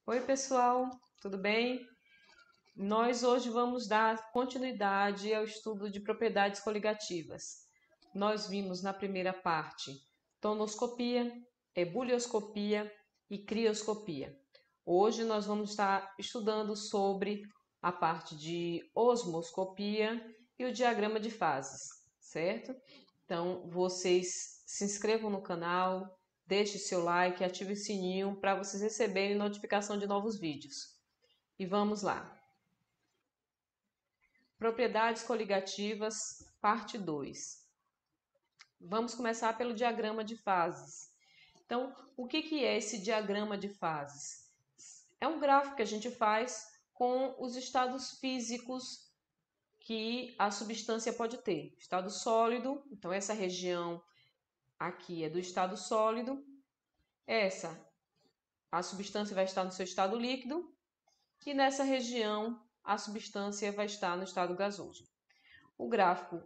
Oi, pessoal, tudo bem? Nós hoje vamos dar continuidade ao estudo de propriedades coligativas. Nós vimos na primeira parte tonoscopia, ebullioscopia e crioscopia. Hoje nós vamos estar estudando sobre a parte de osmoscopia e o diagrama de fases, certo? Então, vocês se inscrevam no canal, deixe seu like, ative o sininho para vocês receberem notificação de novos vídeos. E vamos lá. Propriedades coligativas, parte 2. Vamos começar pelo diagrama de fases. Então, o que é esse diagrama de fases? É um gráfico que a gente faz com os estados físicos que a substância pode ter. Estado sólido, então essa região aqui é do estado sólido. A substância vai estar no seu estado líquido e nessa região a substância vai estar no estado gasoso. O gráfico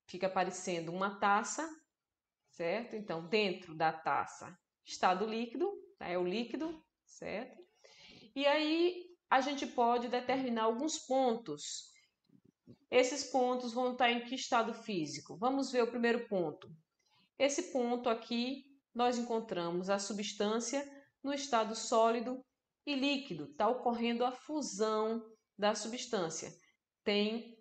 fica parecendo uma taça, certo? Então, dentro da taça, estado líquido, tá? É o líquido, certo? E aí a gente pode determinar alguns pontos. Esses pontos vão estar em que estado físico? Vamos ver o primeiro ponto. Esse ponto aqui, nós encontramos a substância no estado sólido e líquido. Está ocorrendo a fusão da substância. Tem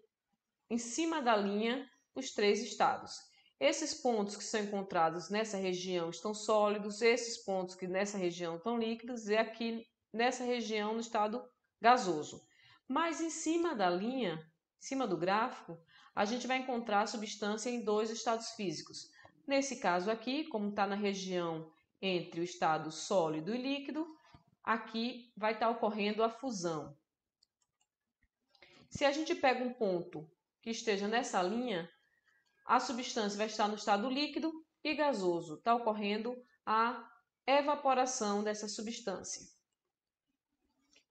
em cima da linha os três estados. Esses pontos que são encontrados nessa região estão sólidos, esses pontos que nessa região estão líquidos e aqui nessa região no estado gasoso. Mas em cima da linha, em cima do gráfico, a gente vai encontrar a substância em dois estados físicos. Nesse caso aqui, como está na região entre o estado sólido e líquido, aqui vai estar ocorrendo a fusão. Se a gente pega um ponto que esteja nessa linha, a substância vai estar no estado líquido e gasoso. Está ocorrendo a evaporação dessa substância.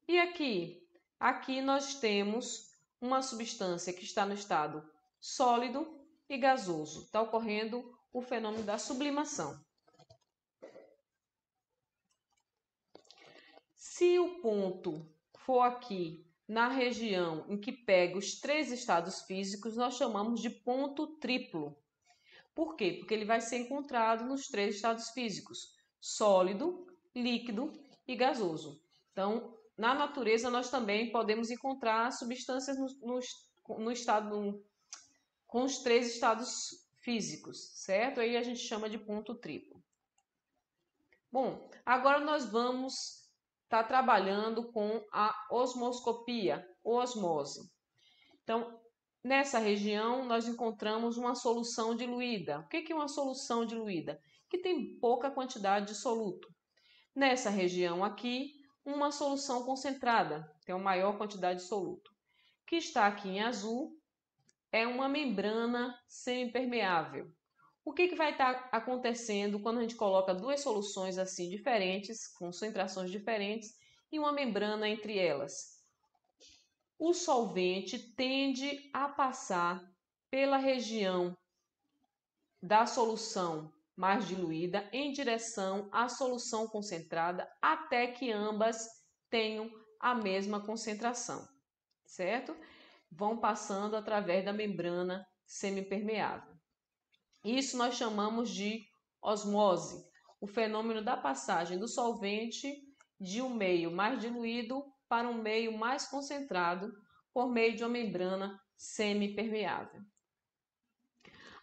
E aqui? Aqui nós temos uma substância que está no estado sólido e gasoso. Está ocorrendo o fenômeno da sublimação. Se o ponto for aqui na região em que pega os três estados físicos, nós chamamos de ponto triplo. Por quê? Porque ele vai ser encontrado nos três estados físicos: sólido, líquido e gasoso. Então, na natureza, nós também podemos encontrar substâncias no estado com os três estados físicos, certo? Aí a gente chama de ponto triplo. Bom, agora nós vamos estar trabalhando com a osmoscopia, osmose. Então, nessa região, nós encontramos uma solução diluída. O que é uma solução diluída? Que tem pouca quantidade de soluto. Nessa região aqui, uma solução concentrada, tem uma maior quantidade de soluto. O que está aqui em azul é uma membrana semipermeável. O que vai estar acontecendo quando a gente coloca duas soluções assim diferentes, concentrações diferentes, e uma membrana entre elas? O solvente tende a passar pela região da solução mais diluída em direção à solução concentrada até que ambas tenham a mesma concentração, certo? Vão passando através da membrana semipermeável. Isso nós chamamos de osmose, o fenômeno da passagem do solvente de um meio mais diluído para um meio mais concentrado por meio de uma membrana semipermeável.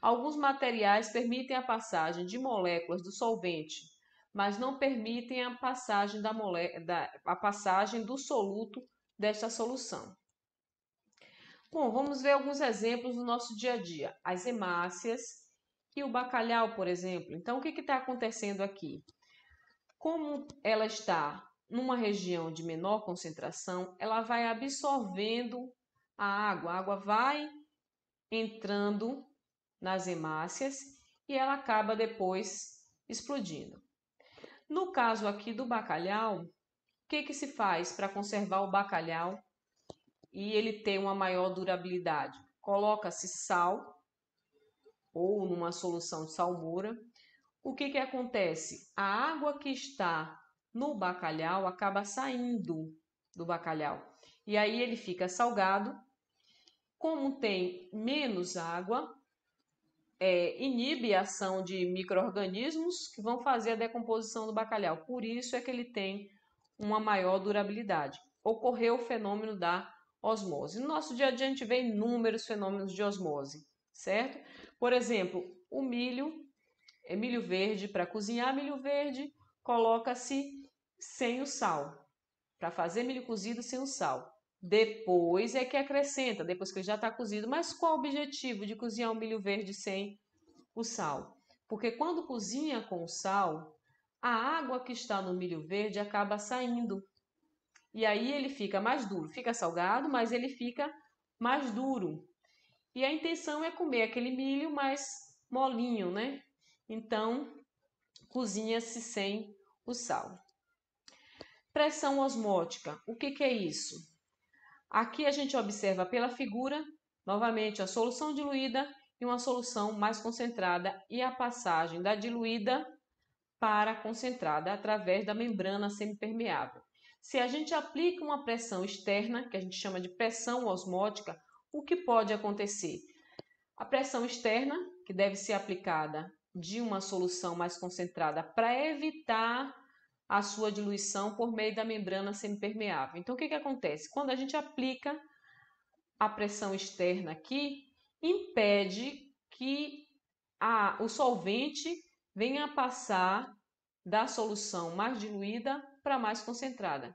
Alguns materiais permitem a passagem de moléculas do solvente, mas não permitem a passagem, a passagem do soluto desta solução. Bom, vamos ver alguns exemplos do nosso dia a dia. As hemácias e o bacalhau, por exemplo. Então, o que está acontecendo aqui? Como ela está numa região de menor concentração, ela vai absorvendo a água vai entrando nas hemácias e ela acaba depois explodindo. No caso aqui do bacalhau, o que se faz para conservar o bacalhau e ele ter uma maior durabilidade? Coloca-se sal ou numa solução de salmoura. O que acontece? A água que está no bacalhau acaba saindo do bacalhau. E aí ele fica salgado. Como tem menos água, inibe a ação de micro-organismos que vão fazer a decomposição do bacalhau. Por isso é que ele tem uma maior durabilidade. Ocorreu o fenômeno da osmose. No nosso dia a dia a gente vê inúmeros fenômenos de osmose, certo? Por exemplo, o milho, milho verde, para cozinhar milho verde, coloca-se sem o sal, para fazer milho cozido sem o sal. Depois é que acrescenta, depois que ele já está cozido. Mas qual o objetivo de cozinhar o milho verde sem o sal? Porque quando cozinha com o sal, a água que está no milho verde acaba saindo. E aí ele fica mais duro. Fica salgado, mas ele fica mais duro. E a intenção é comer aquele milho mais molinho, né? Então, cozinha-se sem o sal. Pressão osmótica. O que é isso? Aqui a gente observa pela figura, novamente, a solução diluída e uma solução mais concentrada e a passagem da diluída para a concentrada através da membrana semipermeável. Se a gente aplica uma pressão externa, que a gente chama de pressão osmótica, o que pode acontecer? A pressão externa, que deve ser aplicada de uma solução mais concentrada para evitar a sua diluição por meio da membrana semipermeável. Então, o que acontece? Quando a gente aplica a pressão externa aqui, impede que o solvente venha a passar da solução mais diluída para mais concentrada,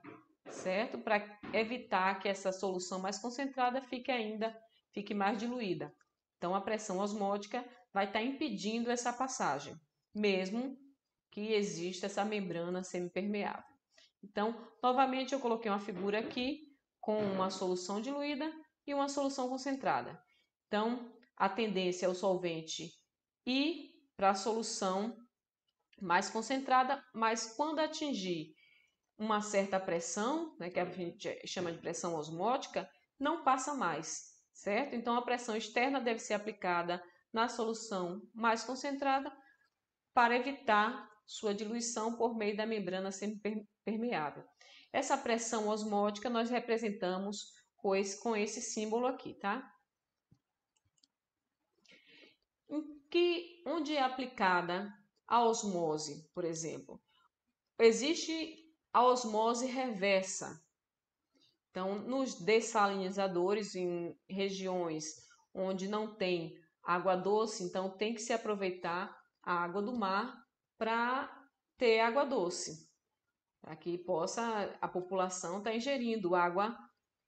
certo? Para evitar que essa solução mais concentrada fique mais diluída. Então, a pressão osmótica vai estar impedindo essa passagem, mesmo que exista essa membrana semipermeável. Então, novamente, eu coloquei uma figura aqui com uma solução diluída e uma solução concentrada. Então, a tendência é o solvente ir para a solução mais concentrada, mas quando atingir uma certa pressão, né, que a gente chama de pressão osmótica, não passa mais, certo? Então, a pressão externa deve ser aplicada na solução mais concentrada para evitar sua diluição por meio da membrana semipermeável. Essa pressão osmótica nós representamos com esse símbolo aqui, tá? Onde é aplicada a osmose, por exemplo? Existe a osmose reversa. Então, nos dessalinizadores, em regiões onde não tem água doce, então tem que se aproveitar a água do mar para ter água doce, para que possa a população estar ingerindo água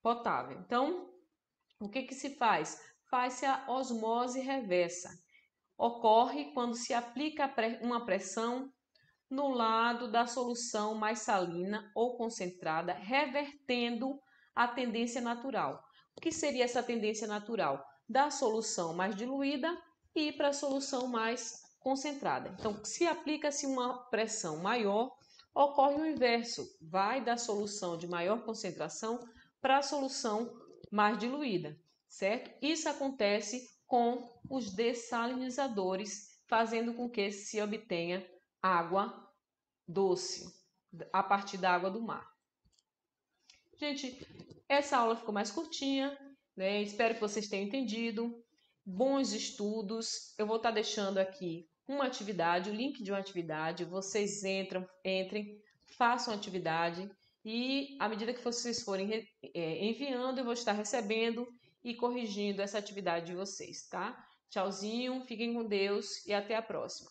potável. Então, o que se faz? Faz-se a osmose reversa. Ocorre quando se aplica uma pressão no lado da solução mais salina ou concentrada, revertendo a tendência natural. O que seria essa tendência natural? Da solução mais diluída e para a solução mais concentrada. Então, se aplica-se uma pressão maior, ocorre o inverso, vai da solução de maior concentração para a solução mais diluída, certo? Isso acontece com os dessalinizadores, fazendo com que se obtenha água doce a partir da água do mar. Gente, essa aula ficou mais curtinha, né? Espero que vocês tenham entendido. Bons estudos. Eu vou estar deixando aqui uma atividade, o link de uma atividade. Vocês entrem, façam a atividade e à medida que vocês forem enviando, eu vou estar recebendo e corrigindo essa atividade de vocês, tá? Tchauzinho, fiquem com Deus e até a próxima.